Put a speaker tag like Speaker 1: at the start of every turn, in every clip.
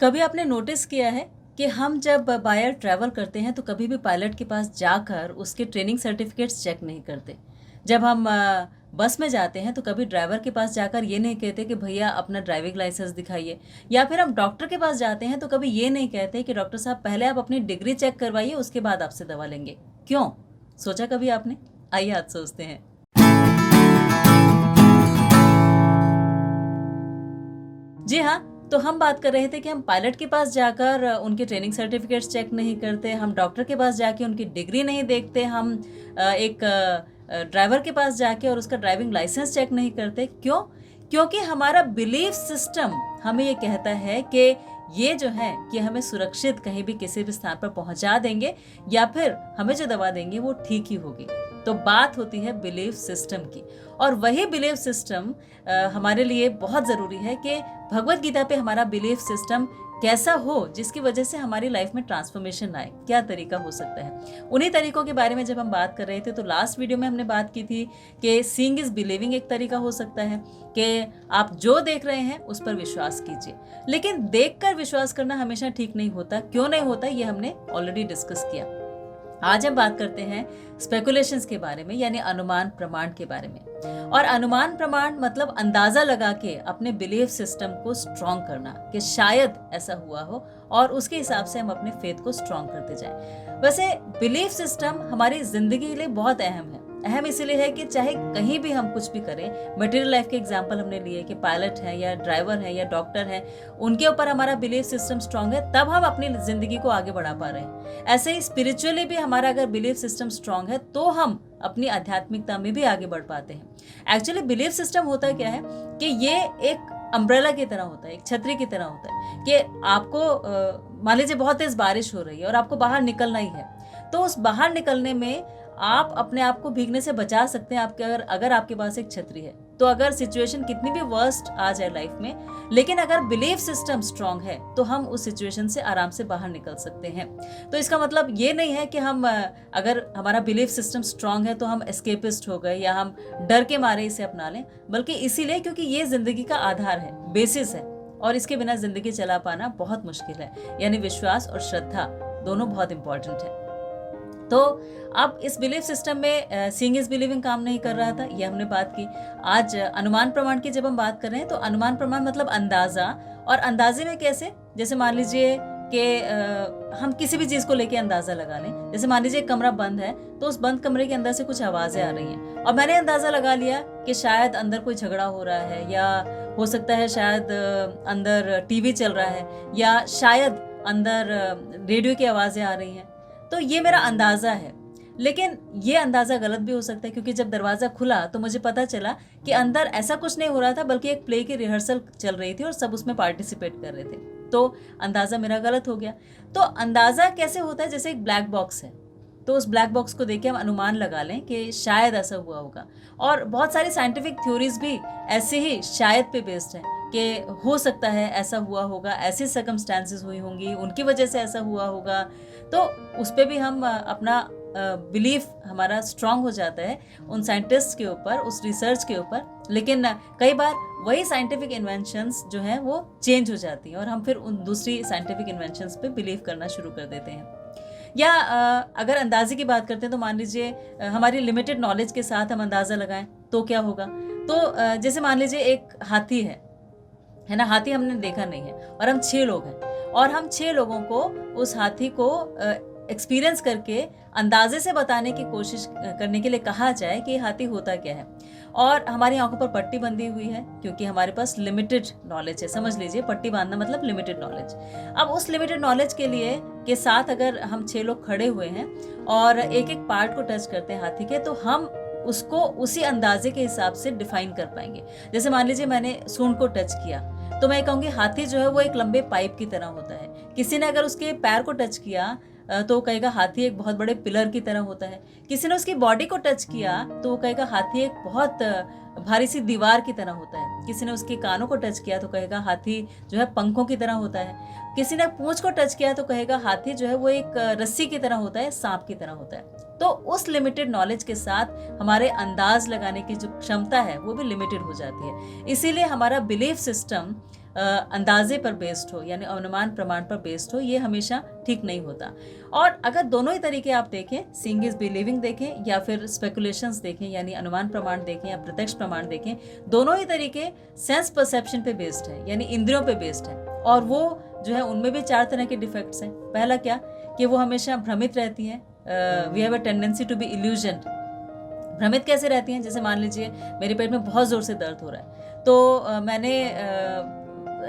Speaker 1: कभी आपने नोटिस किया है कि हम जब बाय एयर ट्रैवल करते हैं तो कभी भी पायलट के पास जाकर उसके ट्रेनिंग सर्टिफिकेट्स चेक नहीं करते। जब हम बस में जाते हैं तो कभी ड्राइवर के पास जाकर ये नहीं कहते कि भैया अपना ड्राइविंग लाइसेंस दिखाइए। या फिर हम डॉक्टर के पास जाते हैं तो कभी ये नहीं कहते कि डॉक्टर साहब पहले आप अपनी डिग्री चेक करवाइए, उसके बाद आपसे दवा लेंगे। क्यों? सोचा कभी आपने? आइए आज सोचते हैं। जी हाँ, तो हम बात कर रहे थे कि हम पायलट के पास जाकर उनके ट्रेनिंग सर्टिफिकेट्स चेक नहीं करते, हम डॉक्टर के पास जाके उनकी डिग्री नहीं देखते, हम एक ड्राइवर के पास जाके और उसका ड्राइविंग लाइसेंस चेक नहीं करते। क्यों? क्योंकि हमारा बिलीफ सिस्टम हमें ये कहता है कि ये जो है कि हमें सुरक्षित कहीं भी किसी भी स्थान पर पहुंचा देंगे या फिर हमें जो दवा देंगे वो ठीक ही होगी। तो बात होती है बिलीफ सिस्टम की, और वही बिलीफ सिस्टम हमारे लिए बहुत ज़रूरी है कि भगवत गीता पे हमारा बिलीफ सिस्टम कैसा हो जिसकी वजह से हमारी लाइफ में ट्रांसफॉर्मेशन आए। क्या तरीका हो सकता है? उन्हीं तरीकों के बारे में जब हम बात कर रहे थे तो लास्ट वीडियो में हमने बात की थी कि सीइंग इज बिलीविंग एक तरीका हो सकता है कि आप जो देख रहे हैं उस पर विश्वास कीजिए। लेकिन देखकर विश्वास करना हमेशा ठीक नहीं होता। क्यों नहीं होता, ये हमने ऑलरेडी डिस्कस किया। आज हम बात करते हैं स्पेकुलेशंस के बारे में, यानी अनुमान प्रमाण के बारे में। और अनुमान प्रमाण मतलब अंदाजा लगा के अपने बिलीफ सिस्टम को स्ट्रॉन्ग करना कि शायद ऐसा हुआ हो और उसके हिसाब से हम अपने फेथ को स्ट्रॉन्ग करते जाएं। वैसे बिलीफ सिस्टम हमारी जिंदगी के लिए बहुत अहम है। अहम इसीलिए है कि चाहे कहीं भी हम कुछ भी करें, मटेरियल लाइफ के एग्जांपल हमने लिए कि पायलट है या ड्राइवर है या डॉक्टर है, उनके ऊपर हमारा बिलीफ सिस्टम स्ट्रांग है तब हम अपनी जिंदगी को आगे बढ़ा पा रहे हैं। ऐसे ही स्पिरिचुअली भी हमारा अगर बिलीफ सिस्टम स्ट्रांग है तो हम अपनी आध्यात्मिकता में भी आगे बढ़ पाते हैं। एक्चुअली बिलीफ सिस्टम होता क्या है कि ये एक अम्ब्रेला की तरह होता है, एक छतरी की तरह होता है कि आपको मान लीजिए बहुत तेज बारिश हो रही है और आपको बाहर निकलना ही है, तो उस बाहर निकलने में आप अपने आप को भीगने से बचा सकते हैं आपके अगर आपके पास एक छतरी है। तो अगर सिचुएशन कितनी भी वर्स्ट आ जाए लाइफ में, लेकिन अगर बिलीफ सिस्टम स्ट्रांग है तो हम उस सिचुएशन से आराम से बाहर निकल सकते हैं। तो इसका मतलब ये नहीं है कि हम अगर हमारा बिलीफ सिस्टम स्ट्रांग है तो हम एस्केपिस्ट हो गए या हम डर के मारे इसे अपना लें, बल्कि इसीलिए क्योंकि ये जिंदगी का आधार है, बेसिस है, और इसके बिना जिंदगी चला पाना बहुत मुश्किल है। यानी विश्वास और श्रद्धा दोनों बहुत इंपॉर्टेंट है। तो अब इस बिलीफ सिस्टम में सीइंग इज बिलीविंग काम नहीं कर रहा था, ये हमने बात की। आज अनुमान प्रमाण की जब हम बात कर रहे हैं तो अनुमान प्रमाण मतलब अंदाजा। और अंदाजे में कैसे? जैसे मान लीजिए कि हम किसी भी चीज को लेके अंदाजा लगा लें। जैसे मान लीजिए कमरा बंद है तो उस बंद कमरे के अंदर से कुछ आवाजें आ रही हैं और मैंने अंदाजा लगा लिया कि शायद अंदर कोई झगड़ा हो रहा है, या हो सकता है शायद अंदर टीवी चल रहा है, या शायद अंदर रेडियो की आवाजें आ रही हैं। तो ये मेरा अंदाजा है। लेकिन ये अंदाजा गलत भी हो सकता है, क्योंकि जब दरवाजा खुला तो मुझे पता चला कि अंदर ऐसा कुछ नहीं हो रहा था, बल्कि एक प्ले की रिहर्सल चल रही थी और सब उसमें पार्टिसिपेट कर रहे थे। तो अंदाजा मेरा गलत हो गया। तो अंदाजा कैसे होता है? जैसे एक ब्लैक बॉक्स है, तो उस ब्लैक बॉक्स को देख के हम अनुमान लगा लें कि शायद ऐसा हुआ होगा। और बहुत सारी साइंटिफिक थ्योरीज भी ऐसे ही शायद पे बेस्ड है कि हो सकता है ऐसा हुआ होगा, ऐसी सर्कमस्टेंसेस हुई होंगी, उनकी वजह से ऐसा हुआ होगा। तो उस पर भी हम अपना बिलीफ हमारा स्ट्रांग हो जाता है उन साइंटिस्ट के ऊपर, उस रिसर्च के ऊपर। लेकिन कई बार वही साइंटिफिक इन्वेंशंस जो हैं वो चेंज हो जाती हैं और हम फिर उन दूसरी साइंटिफिक इन्वेंशंस पे बिलीव करना शुरू कर देते हैं। या अगर अंदाजे की बात करते हैं तो मान लीजिए हमारी लिमिटेड नॉलेज के साथ हम अंदाज़ा लगाएं तो क्या होगा। तो जैसे मान लीजिए एक हाथी है ना, हाथी हमने देखा नहीं है और हम 6 लोग हैं और हम 6 लोगों को उस हाथी को एक्सपीरियंस करके अंदाजे से बताने की कोशिश करने के लिए कहा जाए कि हाथी होता क्या है, और हमारी आंखों पर पट्टी बंधी हुई है क्योंकि हमारे पास लिमिटेड नॉलेज है। समझ लीजिए पट्टी बांधना मतलब लिमिटेड नॉलेज। अब उस लिमिटेड नॉलेज के लिए के साथ अगर हम 6 लोग खड़े हुए हैं और एक एक पार्ट को टच करते हैं हाथी के, तो हम उसको उसी अंदाजे के हिसाब से डिफाइन कर पाएंगे। जैसे मान लीजिए मैंने सूंड को टच किया तो मैं कहूँगी हाथी जो है वो एक लंबे पाइप की तरह होता है। किसी ने अगर उसके पैर को टच किया तो कहेगा हाथी एक बहुत बड़े पिलर की तरह होता है। किसी ने उसकी बॉडी को टच किया तो वो कहेगा हाथी एक बहुत भारी सी दीवार की तरह होता है। किसी ने उसके कानों को टच किया तो कहेगा हाथी जो है पंखों की तरह होता है। किसी ने पूंछ को टच किया तो कहेगा हाथी जो है वो एक रस्सी की तरह होता है, सांप की तरह होता है। तो उस लिमिटेड नॉलेज के साथ हमारे अंदाज लगाने की जो क्षमता है वो भी लिमिटेड हो जाती है। इसीलिए हमारा बिलीफ सिस्टम अंदाजे पर बेस्ड हो, यानी अनुमान प्रमाण पर बेस्ड हो, ये हमेशा ठीक नहीं होता। और अगर दोनों ही तरीके आप देखें, सीइंग इज बिलीविंग देखें या फिर स्पेकुलेशंस देखें, यानी अनुमान प्रमाण देखें या प्रत्यक्ष प्रमाण देखें, दोनों ही तरीके सेंस परसेप्शन पे बेस्ड है, यानी इंद्रियों पे बेस्ड है। और वो जो है उनमें भी 4 तरह के डिफेक्ट्स हैं। पहला क्या कि वो हमेशा भ्रमित रहती हैं, we have a tendency to be illusion. भ्रमित कैसे रहती हैं? जैसे मान लीजिए मेरे पेट में बहुत ज़ोर से दर्द हो रहा है, तो मैंने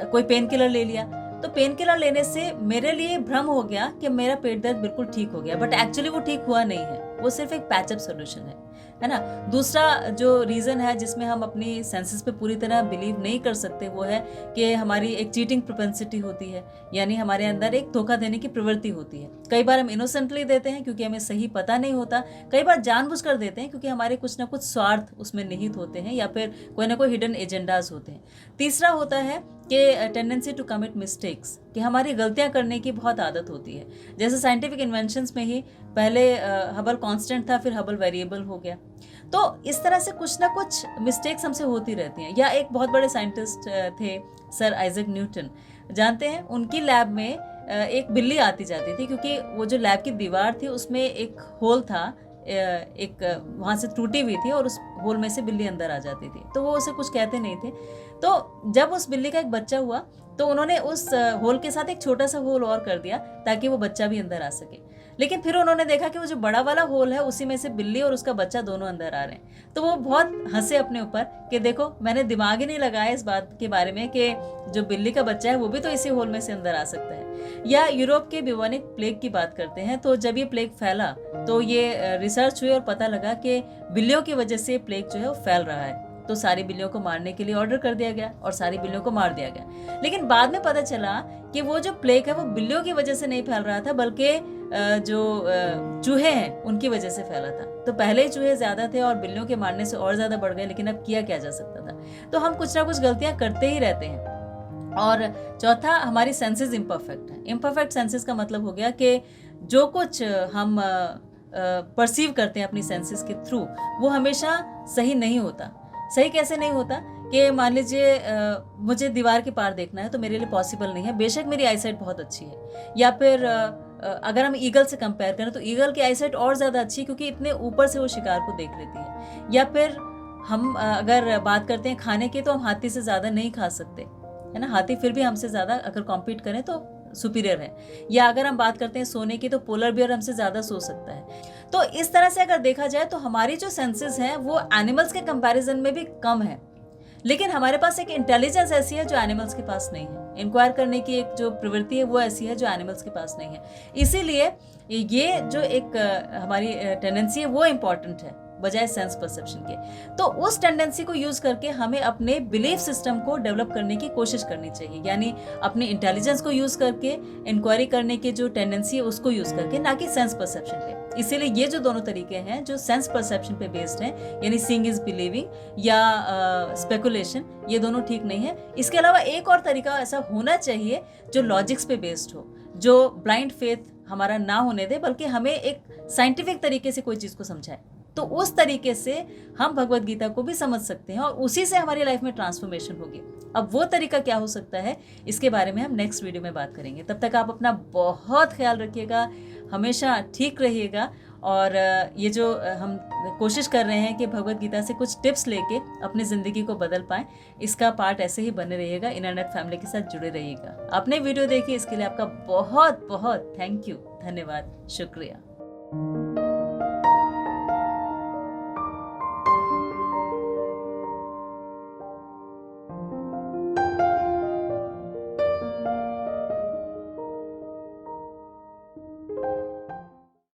Speaker 1: कोई पेन किलर ले लिया, तो पेन किलर लेने से मेरे लिए भ्रम हो गया कि मेरा पेट दर्द बिल्कुल ठीक हो गया, बट एक्चुअली वो ठीक हुआ नहीं है, वो सिर्फ एक पैचअप सोल्यूशन है ना। दूसरा जो रीज़न है जिसमें हम अपनी सेंसेस पे पूरी तरह बिलीव नहीं कर सकते, वो है कि हमारी एक चीटिंग प्रोपेंसिटी होती है, यानी हमारे अंदर एक धोखा देने की प्रवृत्ति होती है। कई बार हम इनोसेंटली देते हैं क्योंकि हमें सही पता नहीं होता, कई बार जानबूझकर देते हैं क्योंकि हमारे कुछ ना कुछ स्वार्थ उसमें निहित होते हैं या फिर कोई ना कोई हिडन एजेंडाज होते हैं। तीसरा होता है कि टेंडेंसी टू कमिट मिस्टेक्स, कि हमारी गलतियां करने की बहुत आदत होती है। जैसे साइंटिफिक इन्वेंशंस में ही पहले हबल कांस्टेंट था, फिर हबल वेरिएबल हो गया, तो इस तरह से कुछ ना कुछ मिस्टेक्स हमसे होती रहती हैं। या एक बहुत बड़े साइंटिस्ट थे सर आइजैक न्यूटन, जानते हैं उनकी लैब में एक बिल्ली आती जाती थी, क्योंकि वो जो लैब की दीवार थी उसमें एक होल था, एक वहाँ से टूटी हुई थी और उस होल में से बिल्ली अंदर आ जाती थी, तो वो उसे कुछ कहते नहीं थे। तो जब उस बिल्ली का एक बच्चा हुआ तो उन्होंने उस होल के साथ एक छोटा सा होल और कर दिया ताकि वो बच्चा भी अंदर आ सके। लेकिन फिर उन्होंने देखा कि वो जो बड़ा वाला होल है उसी में से बिल्ली और उसका बच्चा दोनों अंदर आ रहे हैं, तो वो बहुत हंसे अपने ऊपर कि देखो मैंने दिमाग ही नहीं लगाया इस बात के बारे में कि जो बिल्ली का बच्चा है वो भी तो इसी होल में से अंदर आ सकता है। या यूरोप के ब्यूबोनिक प्लेग की बात करते हैं, तो जब ये प्लेग फैला तो ये रिसर्च हुई और पता लगा कि बिल्लियों की वजह से प्लेग जो है वो फैल रहा है, तो सारी बिल्लियों को मारने के लिए ऑर्डर कर दिया गया और सारी बिल्लियों को मार दिया गया। लेकिन बाद में पता चला कि वो जो प्लेग है वो बिल्लियों की वजह से नहीं फैल रहा था, बल्कि जो चूहे हैं उनकी वजह से फैला था। तो पहले ही चूहे ज्यादा थे और बिल्लियों के मारने से और ज्यादा बढ़ गए, लेकिन अब किया क्या जा सकता था। तो हम कुछ ना कुछ गलतियां करते ही रहते हैं। और चौथा, हमारी सेंसेस इम्परफेक्ट है। इम्परफेक्ट सेंसेस का मतलब हो गया कि जो कुछ हम परसीव करते हैं अपनी सेंसेस के थ्रू वो हमेशा सही नहीं होता। सही कैसे नहीं होता कि मान लीजिए मुझे दीवार के पार देखना है तो मेरे लिए पॉसिबल नहीं है, बेशक मेरी आईसाइट बहुत अच्छी है। या फिर अगर हम ईगल से कंपेयर करें तो ईगल की आईसाइट और ज़्यादा अच्छी है क्योंकि इतने ऊपर से वो शिकार को देख लेती है। या फिर हम अगर बात करते हैं खाने की, तो हम हाथी से ज़्यादा नहीं खा सकते, है ना। हाथी फिर भी हमसे ज़्यादा अगर कॉम्पीट करें तो सुपीरियर है। या अगर हम बात करते हैं सोने की, तो पोलर बियर हमसे ज़्यादा सो सकता है। तो इस तरह से अगर देखा जाए तो हमारी जो सेंसेस हैं वो एनिमल्स के कंपैरिजन में भी कम है, लेकिन हमारे पास एक इंटेलिजेंस ऐसी है जो एनिमल्स के पास नहीं है। इंक्वायर करने की एक जो प्रवृत्ति है वो ऐसी है जो एनिमल्स के पास नहीं है। इसीलिए ये जो एक हमारी टेंडेंसी है वो इम्पॉर्टेंट है बजाय सेंस परसेप्शन के। तो उस टेंडेंसी को यूज करके हमें अपने बिलीफ सिस्टम को डेवलप करने की कोशिश करनी चाहिए, यानी अपनी इंटेलिजेंस को यूज करके, इंक्वायरी करने की जो टेंडेंसी है उसको यूज करके, ना कि सेंस परसेप्शन पे। इसीलिए ये जो दोनों तरीके हैं जो सेंस परसेप्शन पे बेस्ड हैं, यानी सीइंग इज बिलीविंग या स्पेकुलेशन, ये दोनों ठीक नहीं है। इसके अलावा एक और तरीका ऐसा होना चाहिए जो लॉजिक्स पे बेस्ड हो, जो ब्लाइंड फेथ हमारा ना होने दे, बल्कि हमें एक साइंटिफिक तरीके से कोई चीज़ को समझाए। तो उस तरीके से हम भगवत गीता को भी समझ सकते हैं और उसी से हमारी लाइफ में ट्रांसफॉर्मेशन होगी। अब वो तरीका क्या हो सकता है, इसके बारे में हम नेक्स्ट वीडियो में बात करेंगे। तब तक आप अपना बहुत ख्याल रखिएगा, हमेशा ठीक रहिएगा। और ये जो हम कोशिश कर रहे हैं कि भगवत गीता से कुछ टिप्स लेके अपनी ज़िंदगी को बदल पाएं, इसका पार्ट ऐसे ही बने रहिएगा। इंटरनेट फैमिली के साथ जुड़े रहिएगा। आपने वीडियो देखी इसके लिए आपका बहुत बहुत थैंक यू, धन्यवाद, शुक्रिया।